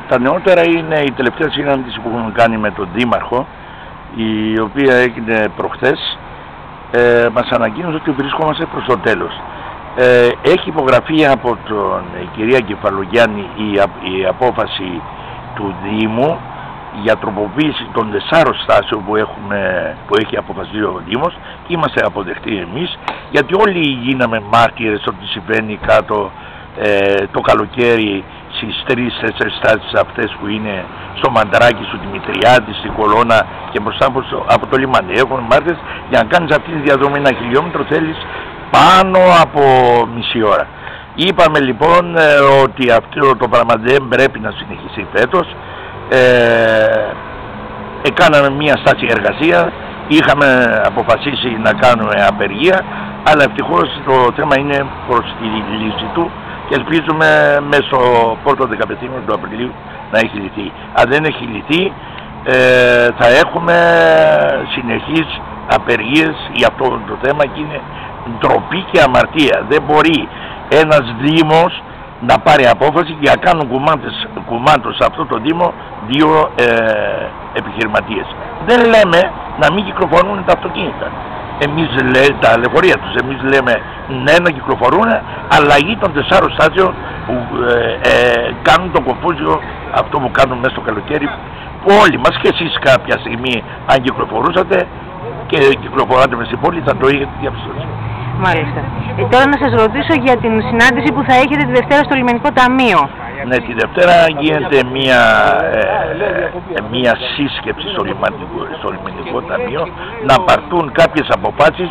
Τα νεότερα είναι η τελευταία συνάντηση που έχουμε κάνει με τον Δήμαρχο, η οποία έγινε προχθές. Μας ανακοίνωσε ότι βρισκόμαστε προς το τέλος. Έχει υπογραφεί από τον κυρία Κεφαλογιάννη η απόφαση του Δήμου για τροποποίηση των 4 στάσεων που έχει αποφασίσει ο Δήμος. Είμαστε αποδεχτεί εμείς, γιατί όλοι γίναμε μάρτυρες ότι συμβαίνει κάτω το καλοκαίρι στις 3-4 στάσεις αυτές που είναι στο Μαντράκι, στο Δημητριάδη, στην Κολώνα και μπροστά από το λιμάνι. Έχουν μάρτυρες, για να κάνεις αυτή τη διαδρομή 1 χιλιόμετρο θέλεις πάνω από μισή ώρα. Είπαμε λοιπόν ότι αυτό το πράγμα δεν πρέπει να συνεχιστεί φέτος. Κάναμε μία στάση εργασία, είχαμε αποφασίσει να κάνουμε απεργία, αλλά ευτυχώς το θέμα είναι προς τη λύση του και ελπίζουμε μέσα στο πρώτο 15 του Απριλίου να έχει λυθεί. Αν δεν έχει λυθεί, θα έχουμε συνεχείς απεργίες για αυτό το θέμα και είναι ντροπή και αμαρτία. Δεν μπορεί ένας Δήμος να πάρει απόφαση για να κάνουν κουμάντος σε αυτό το Δήμο 2 επιχειρηματίες. Δεν λέμε να μην κυκλοφορούν τα αυτοκίνητα. Εμείς λέμε τα λεωφορεία τους, εμείς λέμε ναι να κυκλοφορούν, αλλαγή των 4 στάσεων που κάνουν το κομφούζιο αυτό που κάνουν μέσα στο καλοκαίρι, που όλοι μας και εσείς κάποια στιγμή αν κυκλοφορούσατε και κυκλοφοράτε μες στην πόλη θα το είχατε διαπιστώσει. Μάλιστα. Τώρα να σας ρωτήσω για την συνάντηση που θα έχετε τη Δευτέρα στο Λιμενικό Ταμείο. Ναι, τη Δευτέρα γίνεται μία σύσκεψη στο Λιμενικό Ταμείο να πάρθουν κάποιες αποφάσεις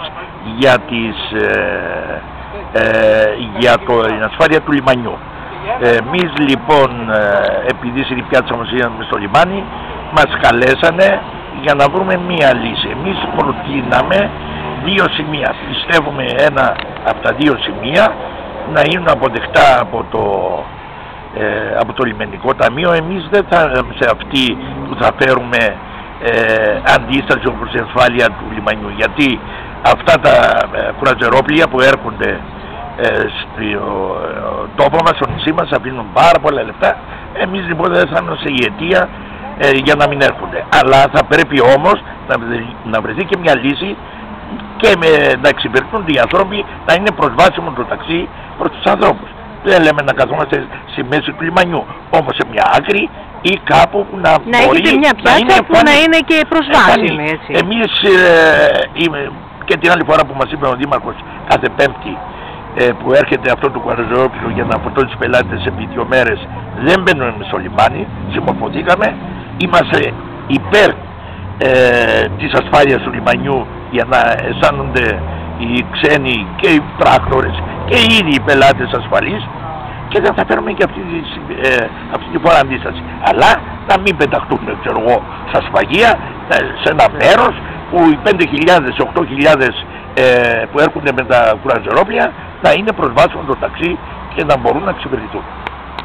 για την ασφάλεια του λιμανιού. Εμείς λοιπόν, επειδή συνυπιάτσαμε στο λιμάνι, μας καλέσανε για να βρούμε μία λύση. Εμείς προτείναμε 2 σημεία. Πιστεύουμε ένα από τα 2 σημεία να είναι αποδεκτά από το Λιμενικό Ταμείο. Εμείς δεν θα σε αυτή που θα φέρουμε αντίσταση όπως η ασφάλεια του λιμανιού, γιατί αυτά τα κουραζερόπλια που έρχονται στο τόπο μας, στο νησί μας, αφήνουν πάρα πολλά λεφτά. Εμείς λοιπόν δεν θα είμαστε η αιτία για να μην έρχονται, αλλά θα πρέπει όμως να βρεθεί και μια λύση και να εξυπηρετούν οι άνθρωποι, να είναι προσβάσιμο το ταξί προς τους ανθρώπους. Δεν λέμε να καθόμαστε στη μέση του λιμανιού, όμως σε μια άκρη ή κάπου που να μπορεί έχετε μια πιάτσα που να είναι και προσβάσιμη. Έτσι. Εμείς και την άλλη φορά που μας είπε ο Δήμαρχος κάθε Πέμπτη που έρχεται αυτό το κουαραζερόπλιο για να φορτώσει τους πελάτες επί 2 μέρες, δεν μπαίνουμε στο λιμάνι, συμμορφωθήκαμε, είμαστε υπέρ της ασφάλειας του λιμανιού για να αισθάνονται οι ξένοι και οι πράκτορες και οι ίδιοι οι πελάτες ασφαλείς, και δεν θα φέρουμε και αυτή τη φορά αντίσταση. Αλλά να μην πεταχτούμε, ξέρω εγώ, στα σφαγεία, σε ένα μέρος που οι 5.000, 8.000 που έρχονται με τα κουραζερόπλια να είναι προσβάσιμο το ταξί και να μπορούν να εξυπηρετηθούν.